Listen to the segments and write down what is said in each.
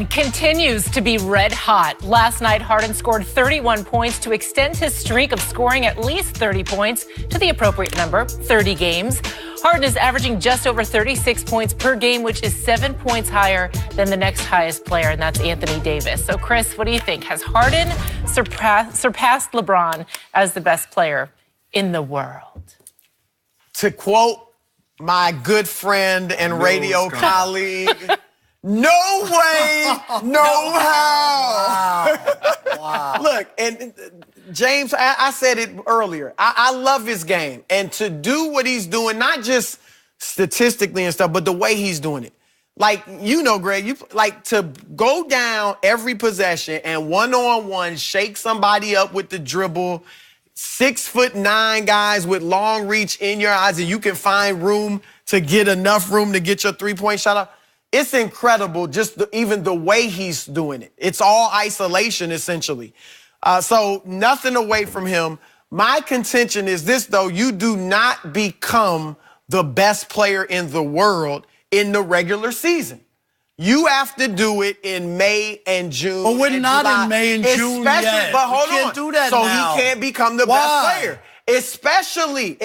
Harden continues to be red hot. Last night, Harden scored 31 points to extend his streak of scoring at least 30 points to the appropriate number, 30 games. Harden is averaging just over 36 points per game, which is 7 points higher than the next highest player, and that's Anthony Davis. So, Chris, what do you think? Has Harden surpassed LeBron as the best player in the world? To quote my good friend and radio colleague, no way, no how. Wow. Look, and James, I said it earlier. I love his game. And to do what he's doing, not just statistically and stuff, but the way he's doing it. Like, you know, Greg, to go down every possession and one-on-one shake somebody up with the dribble, 6'9" guys with long reach in your eyes, and you can find room to get enough room to get your three-point shot up. It's incredible, just even the way he's doing it. It's all isolation, essentially. So nothing away from him. My contention is this, though. You do not become the best player in the world in the regular season. You have to do it in May and June. But we're not July. in May and June yet. But hold on. You can't do that so now. He can't become the best player. Especially.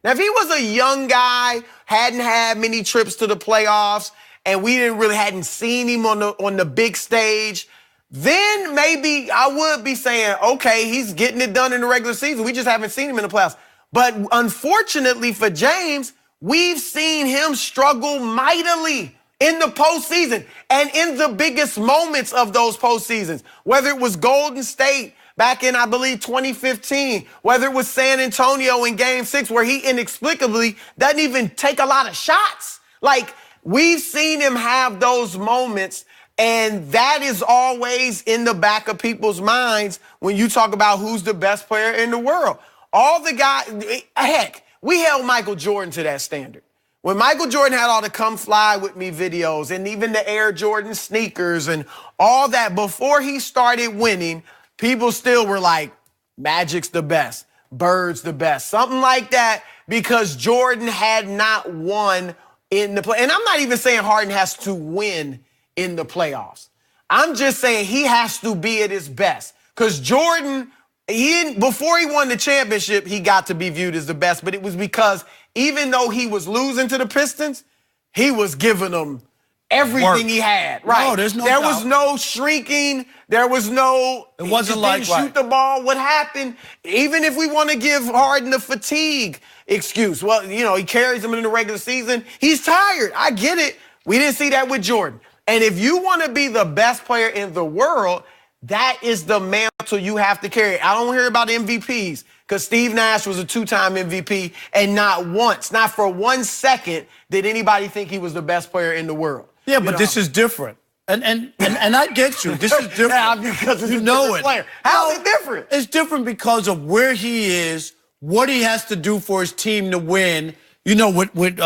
Now, if he was a young guy, hadn't had many trips to the playoffs, and we hadn't seen him on the big stage, then maybe I would be saying, okay, he's getting it done in the regular season. We just haven't seen him in the playoffs. But unfortunately for James, we've seen him struggle mightily in the postseason and in the biggest moments of those postseasons, whether it was Golden State back in, I believe, 2015, whether it was San Antonio in Game 6, where he inexplicably doesn't even take a lot of shots. Like, we've seen him have those moments, and that is always in the back of people's minds when you talk about who's the best player in the world. All the guys, heck, we held Michael Jordan to that standard. When Michael Jordan had all the Come Fly With Me videos and even the Air Jordan sneakers and all that, before he started winning, people still were like, Magic's the best, Bird's the best, something like that, because Jordan had not won in the play. And I'm not even saying Harden has to win in the playoffs. I'm just saying he has to be at his best. Because Jordan, before he won the championship, he got to be viewed as the best, but it was because even though he was losing to the Pistons, he was giving them everything he had. Right. No, there's no There doubt. was no shrinking. There was no. It wasn't like didn't shoot the ball. What happened? Even if we want to give Harden the fatigue excuse, well, you know, he carries him in the regular season. He's tired. I get it. We didn't see that with Jordan. And if you want to be the best player in the world, that is the mantle you have to carry. I don't hear about MVPs because Steve Nash was a 2-time MVP, and not once, not for 1 second, did anybody think he was the best player in the world. Yeah, but this is different. And I get you. This is different. Yeah, because it's you a know different it. player. How is it different? It's different because of where he is, what he has to do for his team to win. You know, with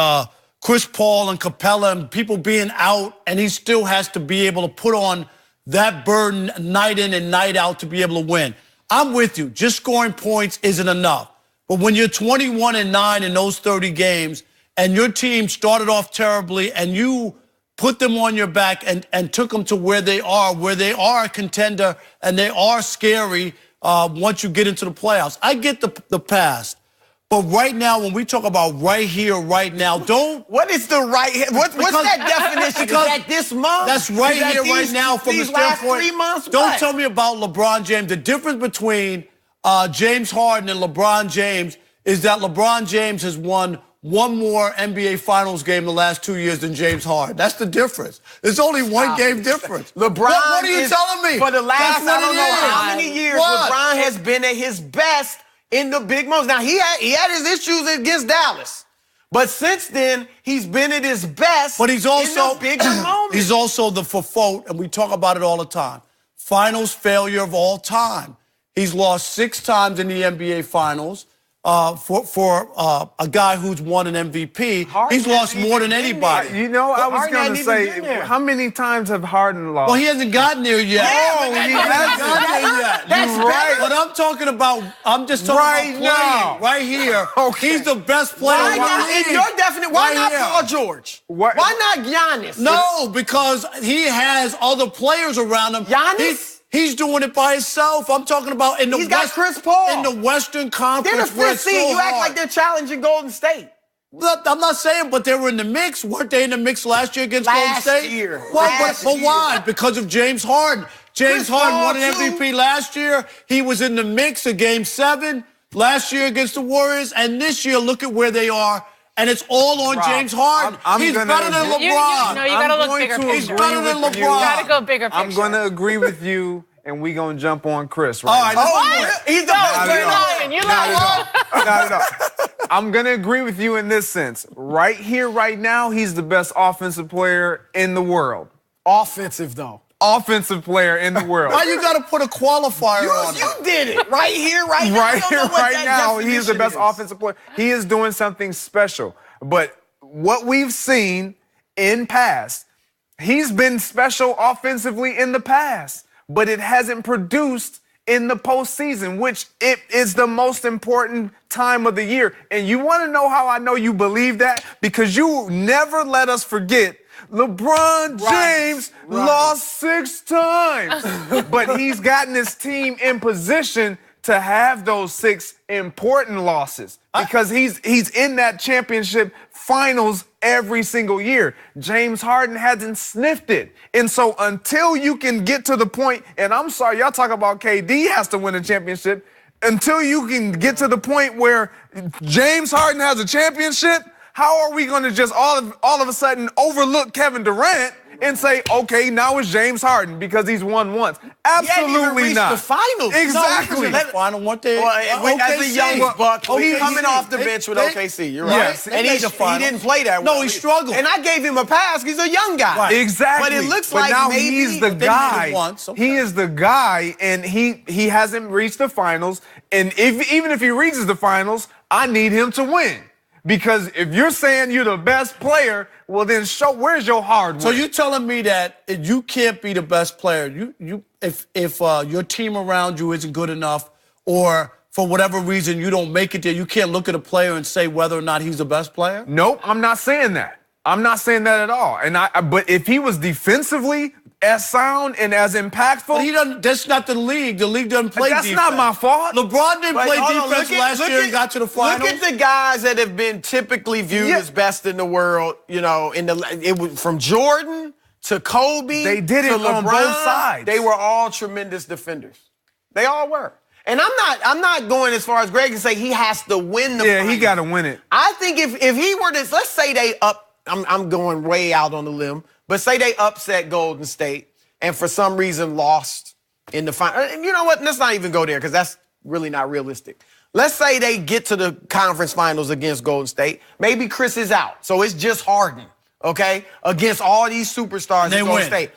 Chris Paul and Capella and people being out, and he still has to be able to put on that burden night in and night out to be able to win. I'm with you. Just scoring points isn't enough. But when you're 21-9 in those 30 games and your team started off terribly and you put them on your back and took them to where they are a contender and they are scary once you get into the playoffs. I get the past. But right now, when we talk about right here, right now, don't... What is the right here? What's that definition? Is that this month? That's right here, right now from the last standpoint... 3 months? Don't tell me about LeBron James. The difference between James Harden and LeBron James is that LeBron James has won one more NBA Finals game the last 2 years than James Harden. That's the difference. There's only one game difference. LeBron What are you telling me? For the last, I don't know how many years, What? LeBron has been at his best in the big moments. Now, he had his issues against Dallas. But since then, he's been at his best. But he's also in the bigger moments. He's also the FOFOT, and we talk about it all the time. Finals failure of all time. He's lost 6 times in the NBA Finals. for a guy who's won an MVP. Harden He's lost hasn't more even than been anybody. there. You know, I was Harden going to hadn't even say, been there. how many times have Harden lost? Well, he hasn't gotten there yet. Yeah, he but hasn't gotten there yet. That's You're right. better. But I'm talking about, I'm just talking Right about now. playing right here. Okay. He's the best player Why in not? the In league. your definition, why Right not here. Paul George? What- Why not Giannis? No, because he has other players around him. Giannis? He's doing it by himself. I'm talking about in the He's got Chris Paul. in the Western They're Conference the where fifth it's so seed. You act hard. like they're challenging Golden State. Look, I'm not saying, but they were in the mix. Weren't they in the mix last year against Last Golden State? year. Well, Last but year. why? Because of James Harden. James Chris Harden Paul, won an too. MVP last year. He was in the mix of Game 7 last year against the Warriors. And this year, look at where they are. And it's all on Rob, James Harden. I'm He's gonna better than agree. LeBron. No, you got to I'm look going bigger to picture. He's better than with you. LeBron. You got to go bigger picture. I'm going to agree with you, and we're going to jump on Chris All right, now. let's He's the No, best. you're at all. lying. You're Not lying. at all. Not at all. I'm going to agree with you in this sense. Right here, right now, he's the best offensive player in the world. Offensive, though. Offensive player in the world. Why you got to put a qualifier on You it? did it. Right here, right now. Right I don't here, know what right that now, he is the definition best is. offensive player. He is doing something special. But what we've seen in past, he's been special offensively in the past, but it hasn't produced in the postseason, which it is the most important time of the year. And you want to know how I know you believe that? Because you never let us forget LeBron James lost 6 times, but he's gotten his team in position to have those 6 important losses because he's in that championship finals every single year. James Harden hasn't sniffed it. And so until you can get to the point, and I'm sorry, y'all talk about KD has to win a championship, until you can get to the point where James Harden has a championship, how are we going to just all of a sudden overlook Kevin Durant and say, okay, now it's James Harden because he's won once? Absolutely reached not. the finals. Exactly. No, final one day. Well, as a young buck, he's coming off the bench with OKC. You're right. Yes, And he didn't play that well. No, he struggled. And I gave him a pass. He's a young guy. Right. Exactly. But it looks But like now maybe he's the But then he guy. did it once, okay. He is the guy, and he hasn't reached the finals. And even if he reaches the finals, I need him to win. Because if you're saying you're the best player, well then where's your hard work? So you're telling me that you can't be the best player. If your team around you isn't good enough, or for whatever reason you don't make it there, you can't look at a player and say whether or not he's the best player? Nope, I'm not saying that. I'm not saying that at all. But if he was defensively as sound and as impactful, But he doesn't. That's not the league. The league doesn't play that's defense. not my fault. LeBron didn't play hold on, defense last year and got to the finals. Look at the guys that have been typically viewed Yeah. as best in the world. You know, it was from Jordan to Kobe. They did to it on LeBron. both sides. They were all tremendous defenders. They all were. And I'm not going as far as Greg can say he has to win the Yeah, finals. he got to win it. I think if he were to, let's say they I'm going way out on the limb, but say they upset Golden State and for some reason lost in the final. You know what? Let's not even go there because that's really not realistic. Let's say they get to the conference finals against Golden State. Maybe Chris is out, so it's just Harden, okay, against all these superstars And they in Golden win. State.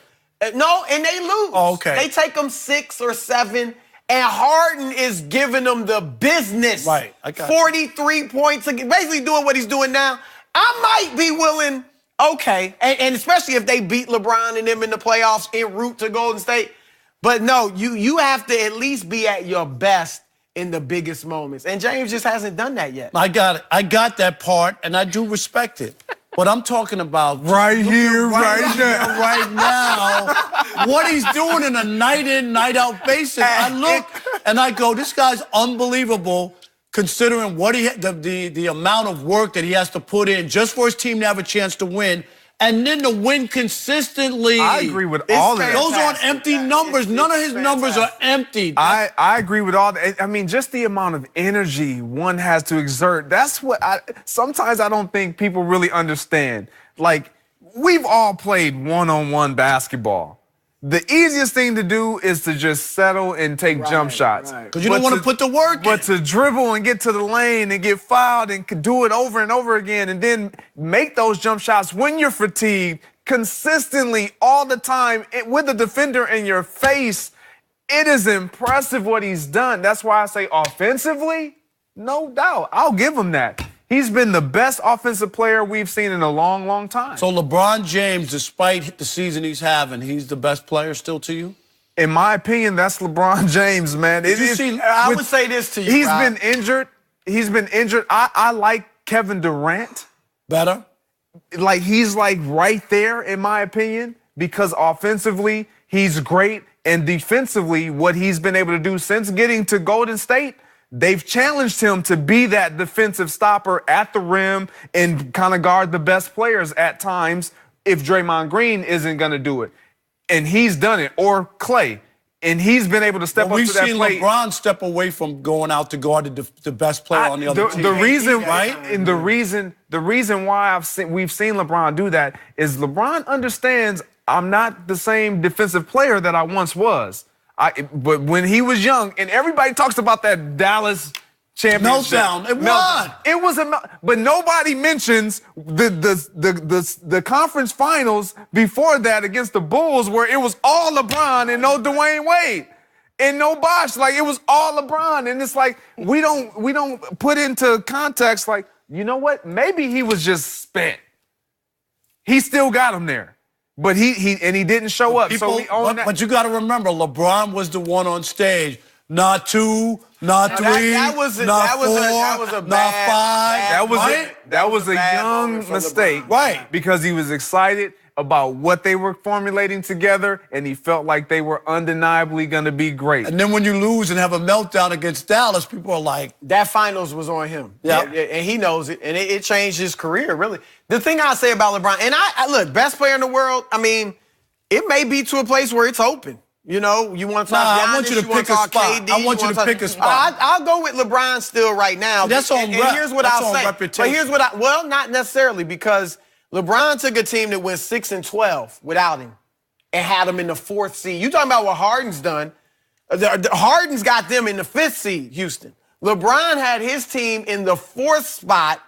No, and they lose. Oh, okay. They take them 6 or 7. And Harden is giving them the business. Right, I got it. 43 points, basically doing what he's doing now. I might be willing, okay, and especially if they beat LeBron and them in the playoffs en route to Golden State. But no, you have to at least be at your best in the biggest moments. And James just hasn't done that yet. I got it. I got that part, and I do respect it. But I'm talking about Right here, right here, right now, what he's doing in a night in, night out basis. I look and I go, this guy's unbelievable, considering what the amount of work that he has to put in just for his team to have a chance to win, and then to win consistently. I agree with all of that. Those aren't empty numbers. None of his numbers are empty. I agree with all that. I mean, just the amount of energy one has to exert. That's what sometimes I don't think people really understand. Like, we've all played one-on-one basketball. The easiest thing to do is to just settle and take jump shots. Because you don't want to put the work But in. to dribble and get to the lane and get fouled and do it over and over again and then make those jump shots when you're fatigued consistently all the time with the defender in your face, it is impressive what he's done. That's why I say offensively, No doubt. I'll give him that. He's been the best offensive player we've seen in a long, long time. So LeBron James, despite the season he's having, he's the best player still to you? In my opinion, that's LeBron James, man. I would say this to you, He's Rob. been injured. He's been injured. I like Kevin Durant. Better? Like, he's like right there, in my opinion, because offensively, he's great. And defensively, what he's been able to do since getting to Golden State, they've challenged him to be that defensive stopper at the rim and kind of guard the best players at times if Draymond Green isn't going to do it. And he's done it, or Clay. And he's been able to step up to that plate. We've seen LeBron step away from going out to guard the best player on the other team. The reason, right? And the reason why we've seen LeBron do that is LeBron understands I'm not the same defensive player that I once was. But when he was young, and everybody talks about that Dallas championship meltdown, it was but nobody mentions the conference finals before that against the Bulls, where it was all LeBron and no Dwayne Wade and no Bosh. Like, it was all LeBron, and it's like we don't put into context, like, you know what? Maybe he was just spent. He still got him there. But he didn't show up. So we own that. But you got to remember, LeBron was the one on stage. Not two, not three, not four, not five. That was a young mistake, right? Because he was excited about what they were formulating together, and he felt like they were undeniably going to be great. And then when you lose and have a meltdown against Dallas, people are like, that finals was on him. Yeah, and he knows it, and it changed his career, really. The thing I say about LeBron, and I look, best player in the world, I mean, it may be to a place where it's open. You know, you want to talk Giannis, I want you to pick a spot. KD, I want you to pick a spot. I'll go with LeBron still right now. That's on rep. Here's what I'll say. But here's what well, not necessarily, because LeBron took a team that went 6-12 without him and had him in the 4th seed. You talking about what Harden's done. Harden's got them in the 5th seed, Houston. LeBron had his team in the 4th spot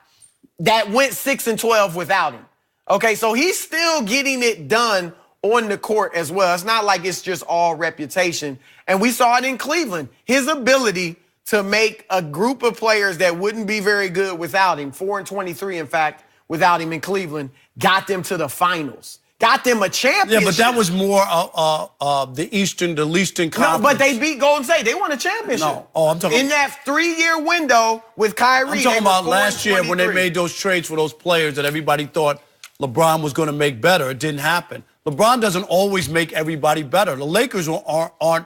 that went 6-12 without him. Okay, so he's still getting it done on the court as well. It's not like it's just all reputation. And we saw it in Cleveland. His ability to make a group of players that wouldn't be very good without him, 4-23, in fact, without him in Cleveland, got them to the finals. Got them a championship. Yeah, but that was more the Eastern Conference. No, but they beat Golden State. They won a championship. No, I'm talking in that 3-year window with Kyrie. I'm talking about last year when they made those trades for those players that everybody thought LeBron was going to make better. It didn't happen. LeBron doesn't always make everybody better. The Lakers aren't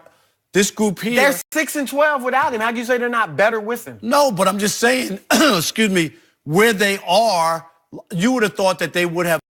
this group here. They're 6-12 without him. How can you say they're not better with him? No, but I'm just saying, excuse me, where they are, you would have thought that they would have